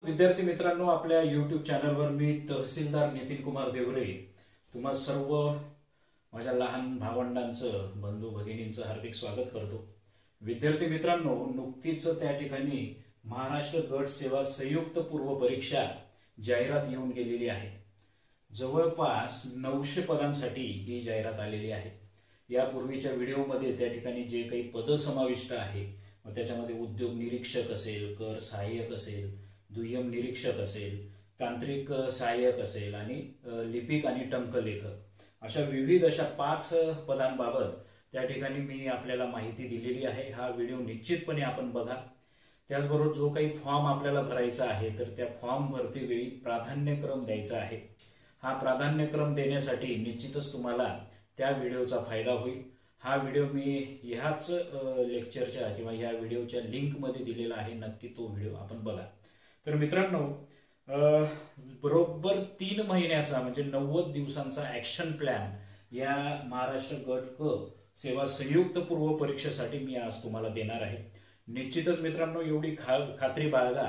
विद्यार्थी मित्रांनो, आपल्या YouTube चॅनलवर मी तहसीलदार नितीन कुमार देवरे तुम्हा सर्व माझ्या लहान भावंडांचं, बंधू भगिनींचं हार्दिक स्वागत करतो। विद्यार्थी मित्रांनो, नुकतीच त्या ठिकाणी महाराष्ट्र गट सेवा संयुक्त पूर्व परीक्षा जाहिरात येऊन गेलेली आहे। जवळपास 900 पदांसाठी ही जाहिरात आलेली आहे। यापूर्वीच्या व्हिडिओमध्ये त्या ठिकाणी जे काही पद समाविष्ट आहे, मग त्याच्यामध्ये उद्योग निरीक्षक असेल, कर सहाय्यक असेल, दुय्यम निरीक्षक असेल, तांत्रिक सहाय्यक असेल आणि लिपिक आणि टंकलेखक अशा विविध अशा 5 पदांबाबत त्या ठिकाणी मी आपल्याला माहिती दिलेली आहे। हा व्हिडिओ निश्चितपणे आपण बघा। त्याचबरोबर जो काही फॉर्म आपल्याला भरायचा आहे तर त्या फॉर्म भरती वेळी प्राधान्यक्रम द्यायचा आहे। हा प्राधान्यक्रम देण्यासाठी निश्चितच तुम्हाला त्या व्हिडिओचा फायदा होईल। हा व्हिडिओ मी ह्याच लेक्चरच्या किंवा ह्या व्हिडिओच्या लिंक मध्ये दिलेला आहे, नक्की तो व्हिडिओ आपण बघा। तर मित्रांनो, बरोबर 3 महिन्याचा म्हणजे 90 दिवसांचा ऍक्शन प्लॅन या महाराष्ट्र गट क सेवा संयुक्त पूर्व परीक्षेसाठी मी आज तुम्हाला देणार आहे। निश्चितच मित्रांनो, एवढी खात्री बाळगा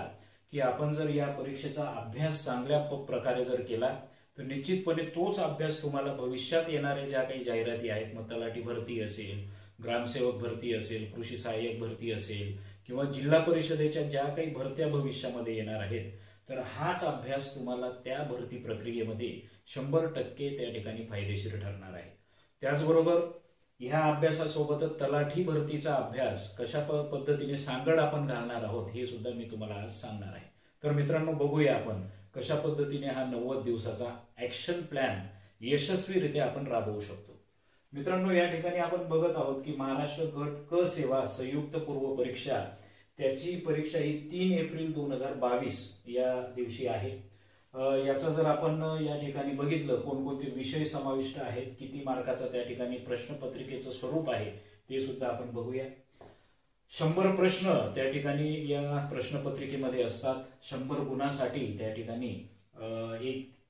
की आपण जर या परीक्षेचा अभ्यास चांगल्या प्रकारे जर केला तर निश्चितपणे तोच अभ्यास तुम्हाला भविष्यात येणाऱ्या ज्या काही जाहिराती आहेत, मग तलाठी भरती असेल, ग्रामसेवक भरती असेल, कृषी सहाय्यक भरती असेल किंवा जिल्हा परिषदेच्या ज्या काही भरत्या भविष्यामध्ये येणार आहेत, तर हाच अभ्यास तुम्हाला त्या भरती प्रक्रियेमध्ये 100% त्या ठिकाणी फायदेशीर ठरणार आहे। त्याचबरोबर ह्या अभ्यासासोबतच तलाठी भरतीचा अभ्यास कशा पद्धतीने सांगड आपण घालणार आहोत हे सुद्धा मी तुम्हाला आज सांगणार आहे। तर मित्रांनो, बघूया आपण कशा पद्धतीने हा 90 दिवसाचा ऍक्शन प्लॅन यशस्वीरित्या आपण राबवू शकतो। मित्रांनो, या ठिकाणी आपण बघत आहोत की महाराष्ट्र गट क सेवा संयुक्त पूर्व परीक्षा, त्याची परीक्षा ही 3 एप्रिल 2022 या दिवशी आहे। याचा जर आपण या ठिकाणी बघितलं कोणकोणते विषय समाविष्ट आहेत, किती मार्काचा त्या ठिकाणी प्रश्नपत्रिकेचं स्वरूप आहे ते सुद्धा आपण बघूया। 100 प्रश्न त्या ठिकाणी या प्रश्नपत्रिकेमध्ये असतात। 100 गुणासाठी त्या ठिकाणी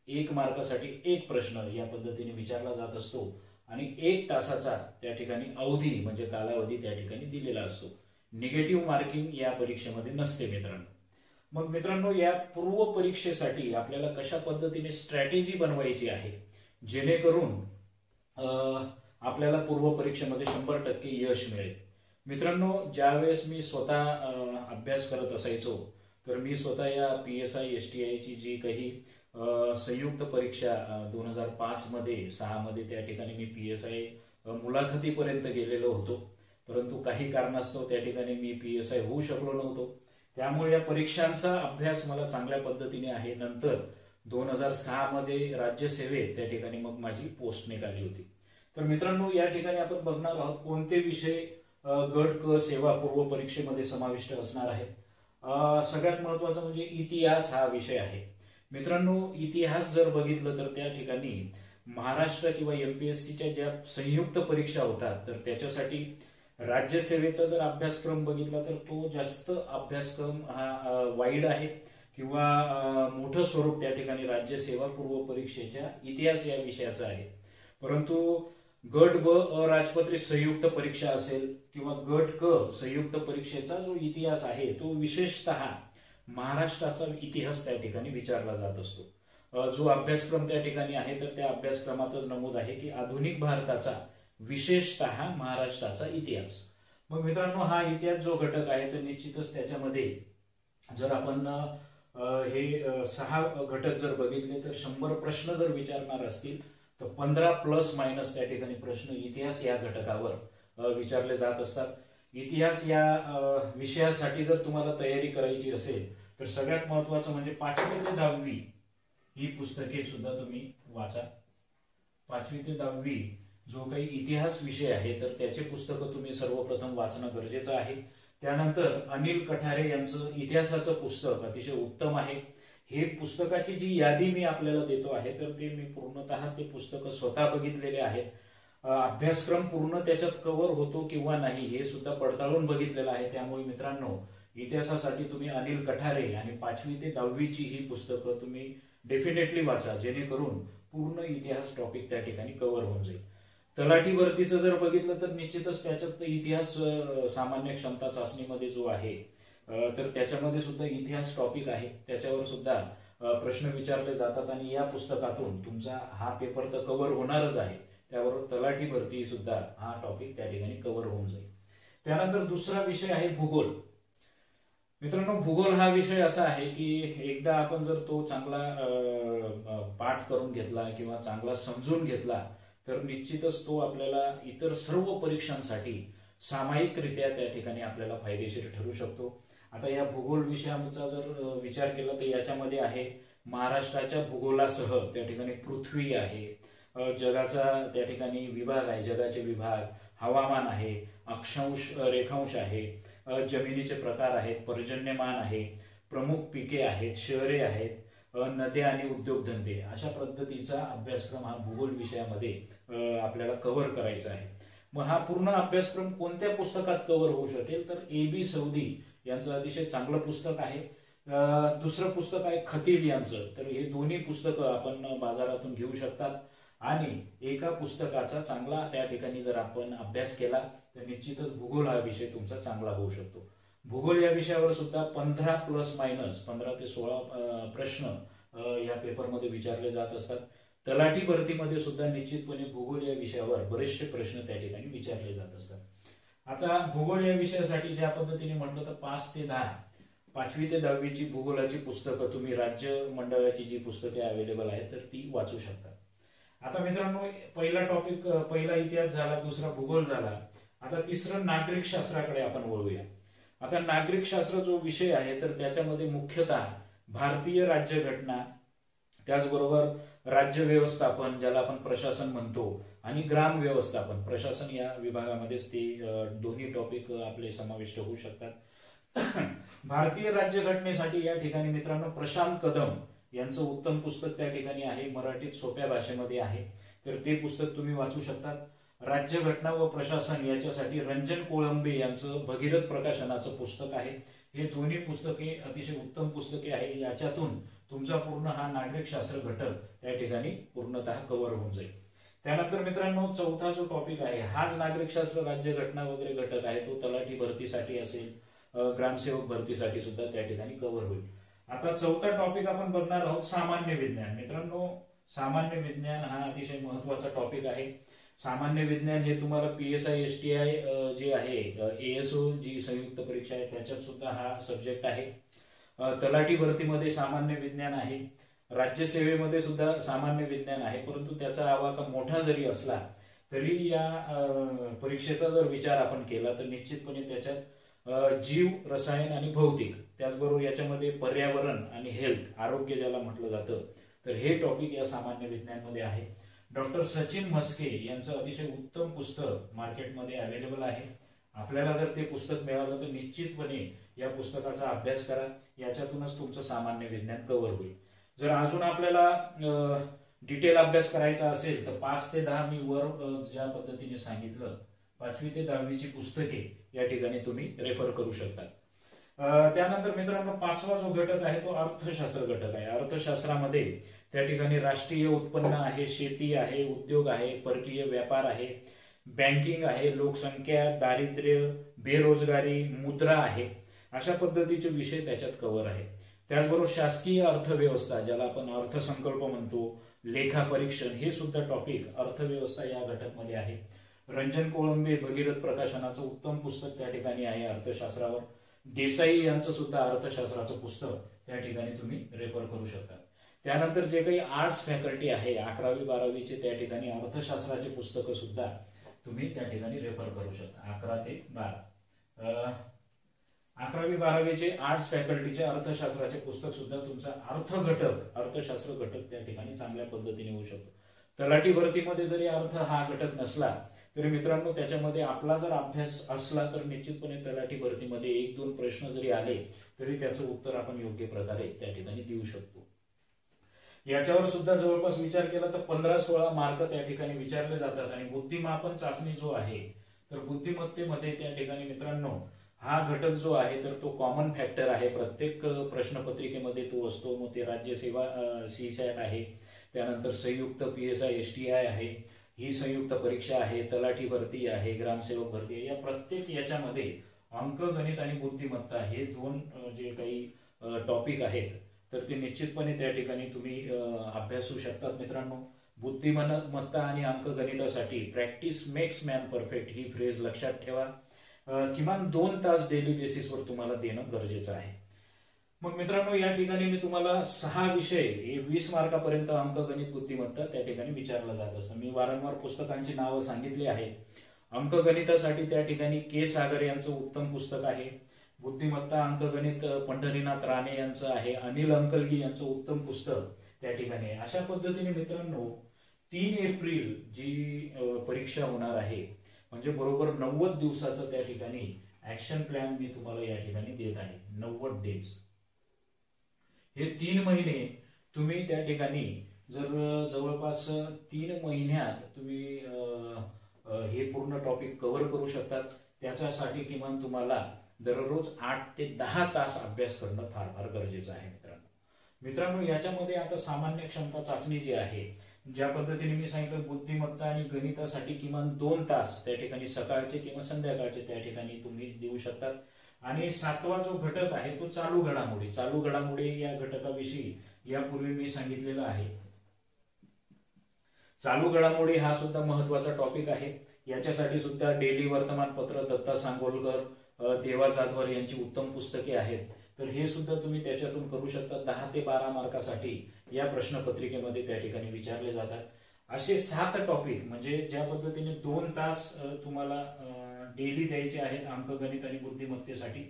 1 मार्कासाठी 1 प्रश्न या पद्धतीने विचारला जात असतो आणि 1 तासाचा त्या ठिकाणी अवधी म्हणजे कालावधी त्या ठिकाणी दिलेला असतो। निगेटिव्ह मार्किंग या परीक्षेमध्ये नसते मित्रांनो। मग मित्रांनो, या पूर्व परीक्षेसाठी आपल्याला कशा पद्धतीने स्ट्रॅटेजी बनवायची आहे जेणेकरून आपल्याला पूर्व परीक्षेमध्ये 100% यश मिळेल। मित्रांनो, ज्यावेळेस मी स्वतः अभ्यास करत असायचो तर मी स्वतः या PSI STI ची जी काही संयुक्त परीक्षा 2005 मध्ये 6 मध्ये त्या ठिकाणी मी PSI मुलाखतीपर्यंत गेलेलो होतो, परंतु काही कारणास्तव त्या ठिकाणी मी PSI होऊ शकलो नव्हतो। त्यामुळे या परीक्षांचा अभ्यास मला चांगल्या पद्धतीने आहे। नंतर 2006 मध्ये राज्यसेवेत त्या ठिकाणी मग माझी पोस्ट निघाली होती। तर मित्रांनो, या ठिकाणी आपण बघणार आहोत कोणते विषय गट क सेवा पूर्व परीक्षेमध्ये समाविष्ट असणार आहेत। सगळ्यात महत्त्वाचं म्हणजे इतिहास हा विषय आहे। मित्रांनो, इतिहास जर बघितलं तर त्या ठिकाणी महाराष्ट्र किंवा MPSCच्या ज्या संयुक्त परीक्षा होतात तर त्याच्यासाठी राज्यसेवेचा जर अभ्यासक्रम बघितला तर तो जास्त अभ्यासक्रम हा वाईड आहे किंवा मोठं स्वरूप त्या ठिकाणी राज्यसेवा पूर्व परीक्षेच्या इतिहास या विषयाचा आहे। परंतु गट ब अराजपत्रित संयुक्त परीक्षा असेल किंवा गट क संयुक्त परीक्षेचा जो इतिहास आहे तो विशेषतः महाराष्ट्राचा इतिहास त्या ठिकाणी विचारला जात असतो। जो अभ्यासक्रम त्या ठिकाणी आहे तर त्या अभ्यासक्रमातच नमूद आहे की आधुनिक भारताचा विशेषतः महाराष्ट्राचा इतिहास। मग मित्रांनो, हा इतिहास जो घटक आहे तर निश्चितच त्याच्यामध्ये जर आपण हे 6 घटक जर बघितले तर 100 प्रश्न जर विचारणार असतील तर 15 प्लस मायनस त्या ठिकाणी प्रश्न इतिहास या घटकावर विचारले जात असतात। इतिहास या विषयासाठी जर तुम्हाला तयारी करायची असेल तर सगळ्यात महत्त्वाचं म्हणजे 5वी ते 10वी ही पुस्तके सुद्धा तुम्ही वाचा। 5वी ते 10वी जो काही इतिहास विषय आहे तर त्याचे पुस्तकं तुम्ही सर्वप्रथम वाचणं गरजेचं आहे। त्यानंतर अनिल कठारे यांचं इतिहासाचं पुस्तक अतिशय उत्तम आहे। हे पुस्तकाची जी यादी मी आपल्याला देतो आहे तर ते मी पूर्णतः ते पुस्तक स्वतः बघितलेले आहेत। अभ्यासक्रम पूर्ण त्याच्यात कव्हर होतो किंवा नाही हे सुद्धा पडताळून बघितलेलं आहे। त्यामुळे मित्रांनो, इतिहासासाठी तुम्ही अनिल कठारे आणि 5वी ते 10वी ची ही पुस्तकं तुम्ही डेफिनेटली वाचा, जेणेकरून पूर्ण इतिहास टॉपिक त्या ठिकाणी कव्हर होऊन जाईल। तलाठी भरतीचं जर बघितलं तर निश्चितच त्याच्यात इतिहास सामान्य क्षमता चाचणीमध्ये जो आहे तर त्याच्यामध्ये सुद्धा इतिहास टॉपिक आहे, त्याच्यावर सुद्धा प्रश्न विचारले जातात आणि या पुस्तकातून तुमचा हा पेपर तर कव्हर होणारच आहे, त्याबरोबर तलाठी भरती सुद्धा हा टॉपिक त्या ठिकाणी कव्हर होऊन जाईल. त्यानंतर दुसरा विषय आहे भूगोल. मित्रांनो, भूगोल हा विषय असा आहे की एकदा आपण जर तो चांगला पाठ करून घेतला किंवा चांगला समजून घेतला तर निश्चितच तो आपल्याला इतर सर्व परीक्षांसाठी सामायिकरित्या त्या ठिकाणी आपल्याला फायदेशीर ठरू शकतो. आता या भूगोल विषयाचा जर विचार केला तर याच्यामध्ये आहे महाराष्ट्राच्या भूगोलासह त्या ठिकाणी पृथ्वी आहे, जगाचा त्या ठिकाणी विभाग आहे, जगाचे विभाग, हवामान आहे, अक्षांश रेखांश आहे, जमिनीचे प्रकार आहेत, पर्जन्यमान आहे, प्रमुख पिके आहेत, शहरे आहेत, नद्या आणि उद्योगधंदे, अशा पद्धतीचा अभ्यासक्रम हा भूगोल विषयामध्ये आपल्याला कव्हर करायचा आहे. मग हा पूर्ण अभ्यासक्रम कोणत्या पुस्तकात कव्हर होऊ शकेल तर AB सौदी यांचं अतिशय चांगलं पुस्तक आहे. दुसरं पुस्तक आहे खतीब यांचं. तर हे दोन्ही पुस्तकं आपण बाजारातून घेऊ शकतात आणि एका पुस्तकाचा चांगला त्या ठिकाणी जर आपण अभ्यास केला तर निश्चितच भूगोल हा विषय तुमचा चांगला होऊ शकतो. भूगोल या विषयावर सुद्धा 15 प्लस मायनस 15 ते 16 प्रश्न या पेपरमध्ये विचारले जात असतात. तलाठी भरतीमध्ये सुद्धा निश्चितपणे भूगोल या विषयावर बरेचसे प्रश्न त्या ठिकाणी विचारले जात असतात. आता भूगोल या विषयासाठी ज्या पद्धतीने म्हटलं तर 5 ते 10 5वी ते 10वीची भूगोलाची पुस्तकं तुम्ही राज्य मंडळाची जी पुस्तके अवेलेबल आहेत तर ती वाचू शकता. आता मित्रांनो, पहिला इतिहास झाला, दुसरा भूगोल झाला. आता तिसरं नागरिक शास्त्राकडे आपण वळूया. आता नागरिक शास्त्र जो विषय आहे तर त्याच्यामध्ये मुख्यतः भारतीय राज्यघटना, त्याचबरोबर राज्य व्यवस्थापन ज्याला आपण प्रशासन म्हणतो आणि ग्राम व्यवस्थापन प्रशासन या विभागामध्येच ते दोन्ही टॉपिक आपले समाविष्ट होऊ शकतात. भारतीय राज्यघटनेसाठी या ठिकाणी मित्रांनो प्रशांत कदम यांचं उत्तम पुस्तक त्या ठिकाणी आहे, मराठीत सोप्या भाषेमध्ये आहे, तर ते पुस्तक तुम्ही वाचू शकतात. राज्यघटना व प्रशासन याच्यासाठी रंजन कोळंबे यांचं भगीरथ प्रकाशनाचं पुस्तक आहे. हे दोन्ही पुस्तके अतिशय उत्तम पुस्तके आहे. याच्यातून तुमचा पूर्ण हा नागरिक शास्त्र घटक त्या ठिकाणी पूर्णतः कव्हर होऊन जाईल. त्यानंतर मित्रांनो, चौथा जो टॉपिक आहे हाच नागरिक शास्त्र राज्यघटना वगैरे घटक आहे, तो तलाठी भरतीसाठी असेल, ग्रामसेवक भरतीसाठी सुद्धा त्या ठिकाणी कव्हर होईल. आता चौथा टॉपिक आपण बघणार आहोत सामान्य विज्ञान. मित्रांनो, सामान्य विज्ञान हा अतिशय महत्वाचा टॉपिक आहे. सामान्य विज्ञान हे तुम्हाला PSI STI जे आहे ASO जी संयुक्त परीक्षा आहे त्याच्यात सुद्धा हा सब्जेक्ट आहे. तलाठी भरतीमध्ये सामान्य विज्ञान आहे, राज्यसेवेमध्ये सुद्धा सामान्य विज्ञान आहे, परंतु त्याचा आवाका मोठा जरी असला तरी या परीक्षेचा जर विचार आपण केला तर निश्चितपणे त्याच्यात जीव, रसायन आणि भौतिक, त्याचबरोबर याच्यामध्ये पर्यावरण आणि हेल्थ, आरोग्य ज्याला म्हटलं जातं, तर हे टॉपिक या सामान्य विज्ञानमध्ये आहे. डॉक्टर सचिन म्हस्के यांचं अतिशय उत्तम पुस्तक मार्केटमध्ये अवेलेबल आहे. आपल्याला जर ते पुस्तक मिळालं तर निश्चितपणे या पुस्तकाचा अभ्यास करा, याच्यातूनच तुमचं सामान्य विज्ञान कव्हर होईल. जर अजून आपल्याला डिटेल अभ्यास करायचा असेल तर 5 ते 10 मी वर ज्या पद्धतीने सांगितलं 5वी ते 10वीची पुस्तके या ठिकाणी तुम्ही रेफर करू शकता. त्यानंतर मित्रांनो, 5वा जो घटक आहे तो अर्थशास्त्र घटक आहे. अर्थशास्त्रामध्ये त्या ठिकाणी राष्ट्रीय उत्पन्न आहे, शेती आहे, उद्योग आहे, परकीय व्यापार आहे, बँकिंग आहे, लोकसंख्या, दारिद्र्य, बेरोजगारी, मुद्रा आहे, अशा पद्धतीचे विषय त्याच्यात कव्हर आहे. त्याचबरोबर शासकीय अर्थव्यवस्था ज्याला आपण अर्थसंकल्प म्हणतो, लेखा परीक्षण, हे सुद्धा टॉपिक अर्थव्यवस्था या घटकमध्ये आहे. रंजन कोळंबे भगीरथ प्रकाशनाचं उत्तम पुस्तक त्या ठिकाणी आहे अर्थशास्त्रावर. देसाई यांचं सुद्धा अर्थशास्त्राचं पुस्तक त्या ठिकाणी तुम्ही रेफर करू शकता. त्यानंतर जे काही आर्ट्स फॅकल्टी आहे 11वी 12वीचे त्या ठिकाणी अर्थशास्त्राचे पुस्तकं सुद्धा तुम्ही त्या ठिकाणी रेफर करू शकता. 11 ते 12 11वी 12वीचे आर्ट्स फॅकल्टीचे अर्थशास्त्राचे पुस्तक सुद्धा तुमचा अर्थशास्त्र घटक त्या ठिकाणी चांगल्या पद्धतीने होऊ शकतो. तलाठी भरतीमध्ये जरी अर्थ हा घटक नसला तरी मित्रांनो त्याच्यामध्ये आपला जर अभ्यास असला तर निश्चितपणे तलाठी भरतीमध्ये 1-2 प्रश्न जरी आले तरी त्याचं उत्तर आपण योग्य प्रकारे त्या ठिकाणी देऊ शकतो. याच्यावर सुद्धा जवळपास विचार केला तर 15-16 मार्क त्या ठिकाणी विचारले जातात. आणि बुद्धिमापन चाचणी जो आहे तर बुद्धिमत्तेमध्ये त्या ठिकाणी मित्रांनो हा घटक जो आहे तर तो कॉमन फॅक्टर आहे, प्रत्येक प्रश्नपत्रिकेमध्ये तो असतो. मग ते राज्यसेवा CSAT आहे, त्यानंतर संयुक्त PSI STI आहे, ही संयुक्त परीक्षा आहे, तलाठी भरती आहे, ग्रामसेवक भरती आहे, या प्रत्येक याच्यामध्ये अंकगणित आणि बुद्धिमत्ता हे दोन जे काही टॉपिक आहेत तर ते निश्चितपणे त्या ठिकाणी तुम्ही अभ्यासू शकतात मित्रांनो. बुद्धिमत्ता आणि अंकगणितासाठी प्रॅक्टिस मेक्स मॅन परफेक्ट ही फ्रेज लक्षात ठेवा. किमान 2 तास डेली बेसिसवर तुम्हाला देणं गरजेचं आहे. मग मित्रांनो या ठिकाणी मी तुम्हाला 6 विषय 20 मार्कापर्यंत अंकगणित बुद्धिमत्ता त्या ठिकाणी विचारलं जात असतं. मी वारंवार पुस्तकांची नावं सांगितली आहे. अंकगणितासाठी त्या ठिकाणी के सागर यांचं उत्तम पुस्तक आहे. बुद्धिमत्ता अंकगणित पंढरीनाथ राणे यांचं आहे. अनिल अंकलगी यांचं उत्तम पुस्तक त्या ठिकाणी. अशा पद्धतीने मित्रांनो 3 एप्रिल जी परीक्षा होणार आहे म्हणजे बरोबर 90 दिवसाचं त्या ठिकाणी ऍक्शन प्लॅन मी तुम्हाला या ठिकाणी देत आहे. 90 डेज हे 3 महिने तुम्ही त्या ठिकाणी जर जवळपास 3 महिन्यात तुम्ही हे पूर्ण टॉपिक कव्हर करू शकतात. त्याच्यासाठी किमान तुम्हाला दररोज 8 ते 10 तास अभ्यास करणं फार फार गरजेचं आहे मित्रांनो. याच्यामध्ये आता सामान्य क्षमता चाचणी जी आहे ज्या पद्धतीने मी सांगितलं बुद्धिमत्ता आणि गणितासाठी किमान 2 तास त्या ठिकाणी सकाळचे किंवा संध्याकाळचे त्या ठिकाणी तुम्ही देऊ शकतात. आणि 7वा जो घटक आहे तो चालू घडामोडी. चालू घडामोडी या घटकाविषयी यापूर्वी मी सांगितलेलं आहे. चालू घडामोडी हा सुद्धा महत्वाचा टॉपिक आहे. याच्यासाठी सुद्धा डेली वर्तमानपत्र दत्ता सांगोलकर देवा जाधवर यांची उत्तम पुस्तके आहेत. तर हे सुद्धा तुम्ही त्याच्यातून करू शकता. 10 ते 12 मार्कासाठी या प्रश्नपत्रिकेमध्ये त्या ठिकाणी विचारले जातात. असे 7 टॉपिक म्हणजे ज्या पद्धतीने 2 तास तुम्हाला डेली द्यायचे आहेत अंकगणित आणि बुद्धिमत्तेसाठी.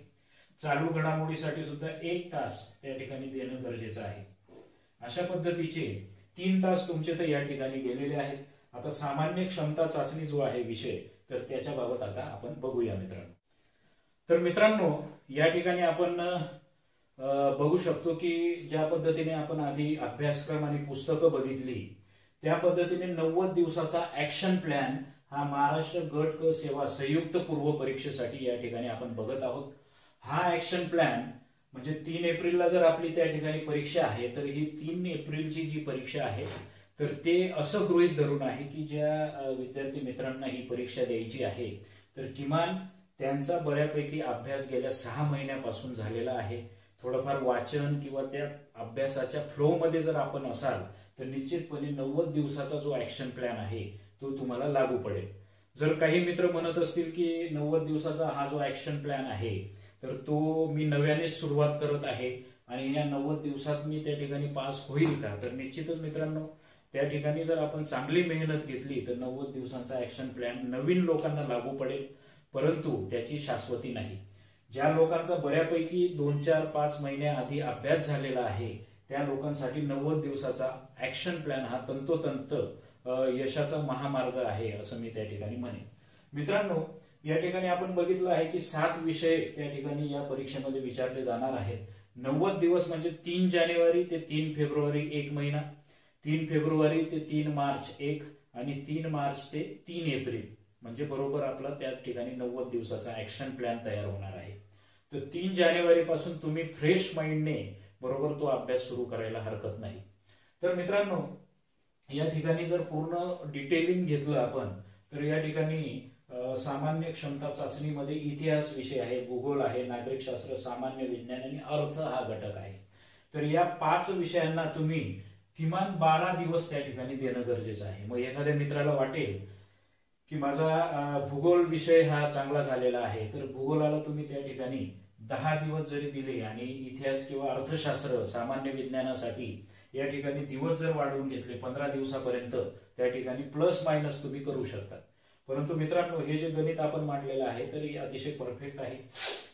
चालू घडामोडीसाठी सुद्धा 1 तास त्या ठिकाणी देणं गरजेचं आहे. अशा पद्धतीचे 3 तास तुमचे तर या ठिकाणी गेलेले आहेत. आता सामान्य क्षमता चाचणी जो आहे विषय तर त्याच्याबाबत आता आपण बघूया मित्रांनो. तर मित्रांनो या ठिकाणी आपण बघू शकतो की ज्या पद्धतीने आपण आधी अभ्यासक्रम आणि पुस्तकं बघितली त्या पद्धतीने 90 दिवसाचा ऍक्शन प्लॅन हा महाराष्ट्र गट क सेवा संयुक्त पूर्व परीक्षेसाठी या ठिकाणी आपण बघत आहोत. हा ऍक्शन प्लॅन म्हणजे 3 एप्रिलला जर आपली त्या ठिकाणी परीक्षा आहे तर ही 3 एप्रिलची जी परीक्षा आहे तर ते असं गृहीत धरून आहे की ज्या विद्यार्थी मित्रांना ही परीक्षा द्यायची आहे तर किमान त्यांचा बऱ्यापैकी अभ्यास गेल्या 6 महिन्यापासून झालेला आहे. थोडंफार वाचन किंवा त्या अभ्यासाच्या फ्लो मध्ये जर आपण असाल तर निश्चितपणे 90 दिवसाचा जो ऍक्शन प्लॅन आहे तो तुम्हाला लागू पडेल. जर काही मित्र म्हणत असतील की 90 दिवसाचा हा जो ऍक्शन प्लॅन आहे तर तो मी नव्याने सुरुवात करत आहे आणि या 90 दिवसात मी त्या ठिकाणी पास होईल का, तर निश्चितच मित्रांनो त्या ठिकाणी जर आपण चांगली मेहनत घेतली तर 90 दिवसांचा ऍक्शन प्लॅन नवीन लोकांना लागू पडेल. परंतु त्याची शाश्वती नाही. ज्या लोकांचा बऱ्यापैकी 2-4-5 महिन्याआधी अभ्यास झालेला आहे त्या लोकांसाठी 90 दिवसाचा ऍक्शन प्लॅन हा तंतोतंत यशाचा महामार्ग आहे असं मी त्या ठिकाणी म्हणेन. मित्रांनो या ठिकाणी आपण बघितलं आहे की 7 विषय त्या ठिकाणी या परीक्षेमध्ये विचारले जाणार आहेत. 90 दिवस म्हणजे 3 जानेवारी ते 3 फेब्रुवारी 1 महिना, 3 फेब्रुवारी ते 3 मार्च 1 आणि 3 मार्च ते 3 एप्रिल म्हणजे बरोबर आपला त्या ठिकाणी 90 दिवसाचा ऍक्शन प्लॅन तयार होणार आहे. तर 3 जानेवारी पासून तुम्ही फ्रेश माइंडने बरोबर तो अभ्यास सुरू करायला हरकत नाही. तर मित्रांनो या ठिकाणी जर पूर्ण डिटेलिंग घेतलं आपण तर या ठिकाणी सामान्य क्षमता चाचणीमध्ये इतिहास विषय आहे, भूगोल आहे, नागरिकशास्त्र, सामान्य विज्ञान आणि अर्थ हा घटक आहे. तर या 5 विषयांना तुम्ही किमान 12 दिवस त्या ठिकाणी देणं गरजेचं आहे. मग एखाद्या मित्राला वाटेल की माझा भूगोल विषय हा चांगला झालेला आहे तर भूगोलाला तुम्ही त्या ठिकाणी 10 दिवस जरी दिले आणि इतिहास किंवा अर्थशास्त्र सामान्य विज्ञानासाठी या ठिकाणी दिवस जर वाढवून घेतले 15 दिवसापर्यंत त्या ठिकाणी प्लस मायनस तुम्ही करू शकता. परंतु मित्रांनो हे जे गणित आपण मांडलेलं आहे तर हे अतिशय परफेक्ट आहे.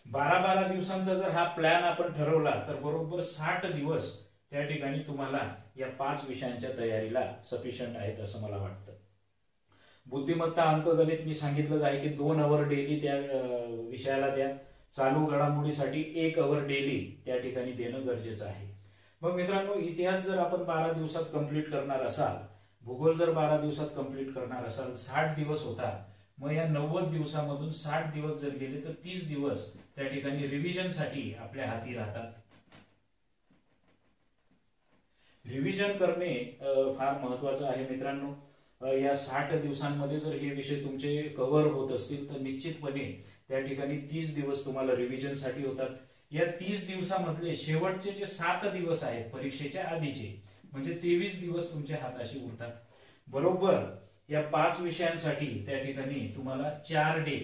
12 दिवसांचा जर हा प्लॅन आपण ठरवला तर बरोबर 60 दिवस त्या ठिकाणी तुम्हाला या 5 विषयांच्या तयारीला सफिशियंट आहेत असं मला वाटतं. बुद्धिमत्ता अंकगणित मी सांगितलंच आहे की 2 आवर डेली त्या विषयाला द्या. चालू घडामोडीसाठी 1 आवर डेली त्या ठिकाणी देणं गरजेचं आहे. मग मित्रांनो इतिहास जर आपण 12 दिवसात कंप्लीट करणार असाल, भूगोल जर 12 दिवसात कंप्लीट करणार असाल, 60 दिवस होतात. मग या 90 दिवसामधून 60 दिवस जर गेले तर 30 दिवस त्या ठिकाणी रिव्हिजनसाठी आपल्या हाती राहतात. रिव्हिजन करणे फार महत्वाचं आहे मित्रांनो. या 60 दिवसांमध्ये जर हे विषय तुमचे कव्हर होत असतील तर निश्चितपणे त्या ठिकाणी 30 दिवस तुम्हाला रिव्हिजनसाठी होतात. या 30 दिवसामधले शेवटचे जे 7 दिवस आहेत परीक्षेच्या आधीचे, म्हणजे 23 दिवस तुमच्या हाताशी उरतात. बरोबर या 5 विषयांसाठी त्या ठिकाणी तुम्हाला 4 डे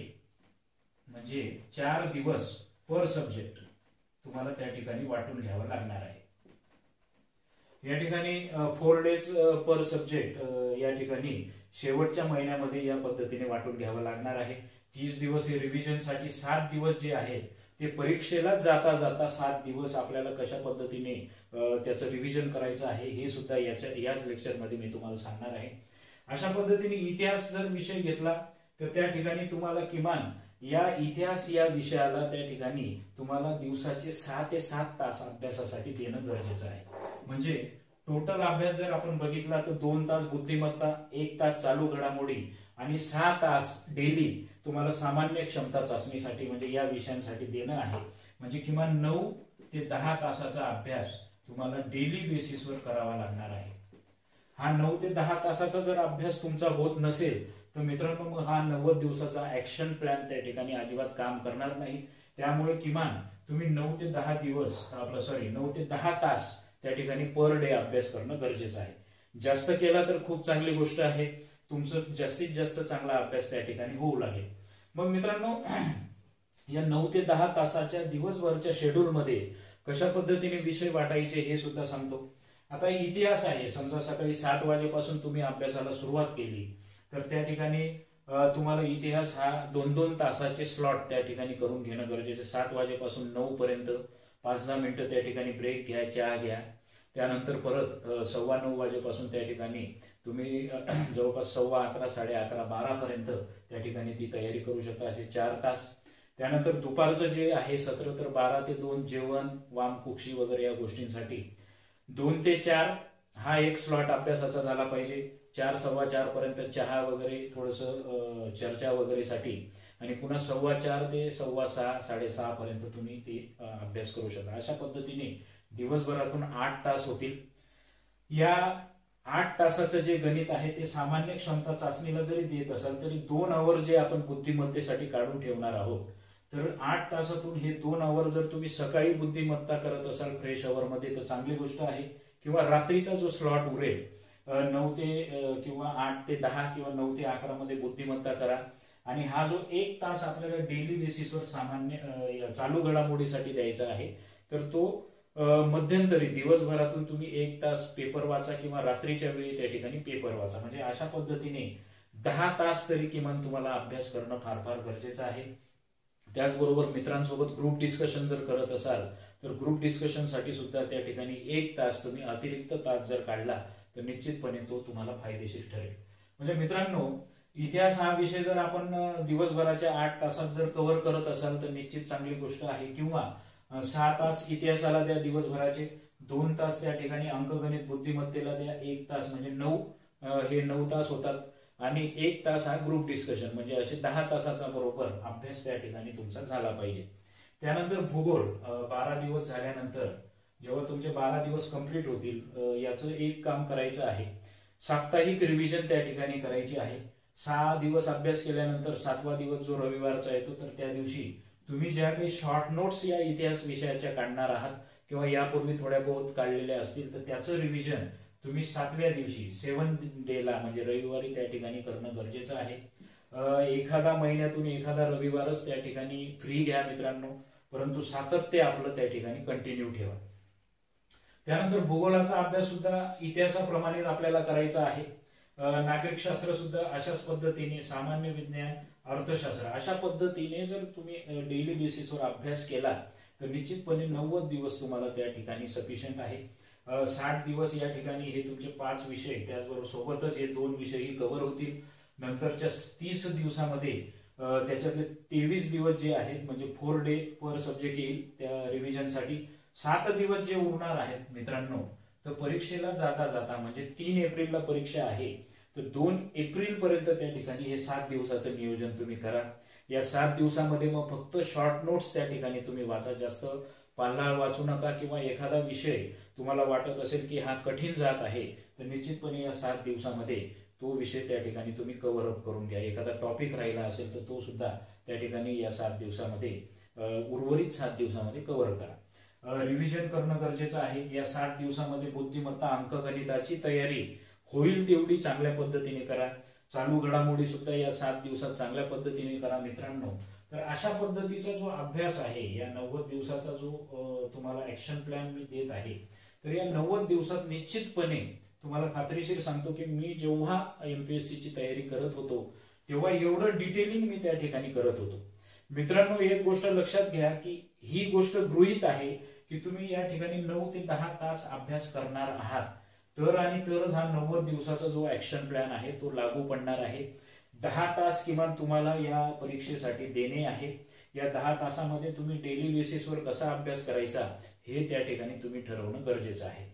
म्हणजे 4 दिवस पर सब्जेक्ट तुम्हाला त्या ठिकाणी वाटून घ्यावं लागणार आहे. या ठिकाणी 4 डेज पर सब्जेक्ट या ठिकाणी शेवटच्या महिन्यामध्ये या पद्धतीने वाटून घ्यावं लागणार आहे. 30 दिवस हे रिव्हिजनसाठी, 7 दिवस जे आहेत ते परीक्षेला जाता जाता 7 दिवस आपल्याला कशा पद्धतीने त्याचं रिव्हिजन करायचं आहे हे सुद्धा याच लेक्चरमध्ये मी तुम्हाला सांगणार आहे. अशा पद्धतीने इतिहास जर विषय घेतला तर त्या ठिकाणी तुम्हाला किमान या इतिहास या विषयाला त्या ठिकाणी तुम्हाला दिवसाचे 6 ते 7 तास अभ्यासासाठी देणं गरजेचं आहे. म्हणजे टोटल अभ्यास जर आपण बघितला तर 2 तास बुद्धिमत्ता, 1 तास चालू घडामोडी आणि 6 तास डेली तुम्हाला सामान्य क्षमता चाचणीसाठी म्हणजे या विषयांसाठी देणं आहे. म्हणजे किमान 9 ते 10 तासाचा अभ्यास तुम्हाला डेली बेसिसवर करावा लागणार आहे. हा 9 ते 10 तासाचा जर अभ्यास तुमचा होत नसेल तर मित्रांनो मग हा 90 दिवसाचा ऍक्शन प्लॅन त्या ठिकाणी अजिबात काम करणार नाही. त्यामुळे किमान तुम्ही 9 ते 10 तास त्या ठिकाणी पर डे अभ्यास करणं गरजेचं आहे. जास्त केला तर खूप चांगली गोष्ट आहे, तुमचं जास्तीत जास्त चांगला अभ्यास त्या ठिकाणी होऊ लागेल. मग मित्रांनो या 9 ते 10 तासाच्या दिवसभरच्या शेड्यूलमध्ये कशा पद्धतीने विषय वाटायचे हे सुद्धा सांगतो. आता इतिहास आहे, समजा सकाळी 7 वाजेपासून तुम्ही अभ्यासाला सुरुवात केली तर त्या ठिकाणी तुम्हाला इतिहास हा 2-2 तासाचे स्लॉट त्या ठिकाणी करून घेणं गरजेचं. 7 वाजेपासून 9 पर्यंत 5-10 मिनिटं त्या ठिकाणी ब्रेक घ्या, चहा घ्या. त्यानंतर परत 9:15 वाजेपासून त्या ठिकाणी तुम्ही जवळपास 11:15, 11:30, 12 पर्यंत त्या ठिकाणी ती तयारी करू शकता, असे 4 तास. त्यानंतर दुपारचं जे आहे सत्र तर 12 ते 2 जेवण, वामकुक्षी वगैरे या गोष्टींसाठी. 2 ते 4 हा एक स्लॉट अभ्यासाचा झाला पाहिजे. 4, 4:15 पर्यंत चहा वगैरे, थोडंसं चर्चा वगैरेसाठी आणि पुन्हा 4:15 ते 6:15, 6:30 पर्यंत तुम्ही ते अभ्यास करू शकता. अशा पद्धतीने दिवसभरातून 8 तास होतील. या 8 तासाचं जे गणित आहे ते सामान्य क्षमता चाचणीला जरी देत असाल तरी 2 आवर जे आपण बुद्धिमत्तेसाठी काढून ठेवणार आहोत, तर 8 तासातून हे 2 आवर जर तुम्ही सकाळी बुद्धिमत्ता करत असाल फ्रेश आवर मध्ये तर चांगली गोष्ट आहे. किंवा रात्रीचा जो स्लॉट उरेल 9 ते किंवा 8 ते 10 किंवा 9 ते 11 मध्ये बुद्धिमत्ता करा. आणि हा जो 1 तास आपल्याला डेली बेसिसवर सामान्य चालू घडामोडीसाठी द्यायचा आहे तर तो मध्यंतरी दिवसभरातून तुम्ही 1 तास पेपर वाचा किंवा रात्रीच्या वेळी त्या ठिकाणी पेपर वाचा. म्हणजे अशा पद्धतीने 10 तास तरी किमान तुम्हाला अभ्यास करणं फार फार गरजेचं आहे. त्याचबरोबर मित्रांसोबत ग्रुप डिस्कशन जर करत असाल तर ग्रुप डिस्कशन साठी सुद्धा त्या ठिकाणी 1 तास तुम्ही अतिरिक्त तास जर काढला तर निश्चितपणे तो तुम्हाला फायदेशीर ठरेल. म्हणजे मित्रांनो इतिहास हा विषय जर आपण दिवसभराच्या 8 तासात जर कव्हर करत असाल तर निश्चित चांगली गोष्ट आहे. किंवा 6 तास इतिहासाला द्या दिवसभराचे, 2 तास त्या ठिकाणी अंकगणित बुद्धिमत्तेला द्या, 1 तास म्हणजे 9 तास होतात. आणि 1 तास हा ग्रुप डिस्कशन, म्हणजे असे 10 तासाचा बरोबर अभ्यास त्या ठिकाणी तुमचा झाला पाहिजे. त्यानंतर भूगोल 12 दिवस झाल्यानंतर जेव्हा तुमचे 12 दिवस कंप्लीट होतील याचं एक काम करायचं आहे, साप्ताहिक रिव्हिजन त्या ठिकाणी करायची आहे. 6 दिवस अभ्यास केल्यानंतर 7वा दिवस जो रविवारचा येतो तर त्या दिवशी तुम्ही ज्या काही शॉर्ट नोट्स या इतिहास विषयाच्या काढणार आहात किंवा यापूर्वी थोड्या बहुत काढलेल्या असतील तर त्याचं रिव्हिजन तुम्ही 7व्या दिवशी 7 डेला म्हणजे रविवारी त्या ठिकाणी करणं गरजेचं आहे. एखादा महिन्यातून एखादा रविवारच त्या ठिकाणी फ्री घ्या मित्रांनो, परंतु सातत्य आपलं त्या ठिकाणी कंटिन्यू ठेवा. त्यानंतर भूगोलाचा अभ्यास सुद्धा इतिहासाप्रमाणेच आपल्याला करायचा आहे. नागरिकशास्त्र सुद्धा अशाच पद्धतीने, सामान्य विज्ञान, अर्थशास्त्र अशा पद्धतीने जर तुम्ही डेली बेसिसवर अभ्यास केला तर निश्चितपणे 90 दिवस तुम्हाला त्या ठिकाणी सफिशियंट आहे. 60 दिवस या ठिकाणी हे तुमचे 5 विषय, त्याचबरोबर सोबतच हे 2 विषयही कव्हर होतील. नंतरच्या 30 दिवसामध्ये त्याच्यातले 23 दिवस जे आहेत म्हणजे 4 डे पर सब्जेक्ट येईल त्या रिव्हिजनसाठी. 7 दिवस जे उरणार आहेत मित्रांनो तर परीक्षेला जाता जाता म्हणजे 3 एप्रिलला परीक्षा आहे तर 2 एप्रिल पर्यंत त्या ठिकाणी हे 7 दिवसाचं नियोजन तुम्ही करा. या 7 दिवसामध्ये मग फक्त शॉर्ट नोट्स त्या ठिकाणी तुम्ही वाचा, जास्त पाल्हाळ वाचू नका. किंवा एखादा विषय तुम्हाला वाटत असेल की हा कठीण जात आहे तर निश्चितपणे या 7 दिवसामध्ये तो विषय त्या ठिकाणी तुम्ही कव्हर अप करून घ्या. एखादा टॉपिक राहिला असेल तर तो सुद्धा त्या ठिकाणी या 7 दिवसामध्ये उर्वरित 7 दिवसामध्ये कव्हर करा. रिव्हिजन करणं गरजेचं आहे. या 7 दिवसामध्ये बुद्धिमत्ता अंकगणिताची तयारी होईल तेवढी चांगल्या पद्धतीने करा. चालू घडामोडी सुद्धा या 7 दिवसात चांगल्या पद्धतीने करा मित्रांनो. तर अशा पद्धतीचा जो अभ्यास आहे, या 90 दिवसाचा जो तुम्हाला ऍक्शन प्लॅन मी देत आहे, तर या 90 दिवसात निश्चितपणे तुम्हाला खात्रीशीर सांगतो की मी जेव्हा MPSC ची तयारी करत होतो तेव्हा एवढं डिटेलिंग मी त्या ठिकाणी करत होतो. मित्रांनो, एक गोष्ट लक्षात घ्या की ही गोष्ट गृहीत आहे की तुम्ही या ठिकाणी 9 ते 10 तास अभ्यास करणार आहात, तर आणि तरच हा 90 दिवसाचा जो ऍक्शन प्लॅन आहे तो लागू पडणार आहे. 10 तास किमान तुम्हाला या परीक्षेसाठी देणे आहे. या 10 तासामध्ये तुम्ही डेली बेसिसवर कसा अभ्यास करायचा हे त्या ठिकाणी तुम्ही ठरवणं गरजेचं आहे.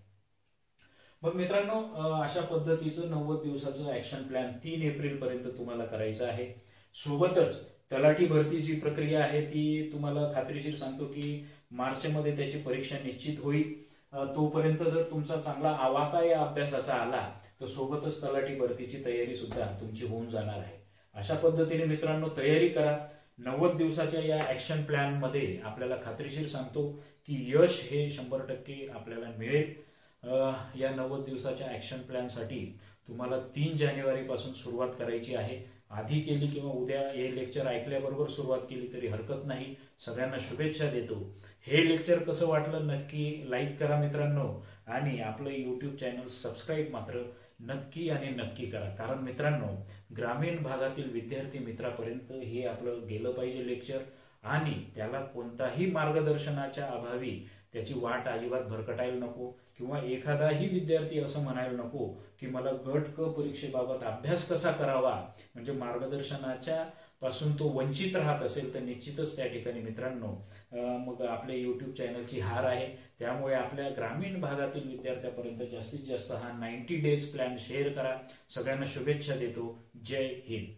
मग मित्रांनो, अशा पद्धतीचं 90 दिवसाचं ऍक्शन प्लॅन 3 एप्रिल पर्यंत तुम्हाला करायचं आहे. सोबतच तलाठी भरती जी प्रक्रिया आहे ती तुम्हाला खात्रीशीर सांगतो की मार्चमध्ये त्याची परीक्षा निश्चित होईल. तोपर्यंत जर तुमचा चांगला आवाका या अभ्यासाचा आला तर सोबतच तलाठी भरतीची तयारी सुद्धा तुमची होऊन जाणार आहे. अशा पद्धतीने मित्रांनो तयारी करा. 90 दिवसाच्या या ऍक्शन प्लॅन मध्ये आपल्याला खात्रीशीर सांगतो की यश हे 100% आपल्याला मिळेल. या 90 दिवसाच्या ऍक्शन प्लॅन साठी तुम्हाला 3 जानेवारी पासून सुरुवात करायची आहे. आधी केली किंवा उद्या हे लेक्चर ऐकल्याबरोबर सुरुवात केली तरी हरकत नाही. सगळ्यांना शुभेच्छा देतो. हे लेक्चर कसं वाटलं नक्की लाईक करा मित्रांनो, आणि आपलं YouTube चॅनल सबस्क्राईब मात्र नक्की आणि नक्की करा. कारण मित्रांनो, ग्रामीण भागातील विद्यार्थी मित्रापर्यंत हे आपलं गेलं पाहिजे लेक्चर, आणि त्याला कोणताही मार्गदर्शनाच्या अभावी त्याची वाट अजिबात भरकटायला नको, किंवा एखादाही विद्यार्थी असं म्हणायला नको की मला गट क परीक्षेबाबत अभ्यास कसा करावा, म्हणजे मार्गदर्शनाच्या पासून तो वंचित राहत असेल तर निश्चितच त्या ठिकाणी मित्रांनो मग आपल्या YouTube चॅनलची हार आहे. त्यामुळे आपल्या ग्रामीण भागातील विद्यार्थ्यापर्यंत जास्तीत जास्त हा 90 डेज प्लॅन शेअर करा. सगळ्यांना शुभेच्छा देतो. जय हिंद.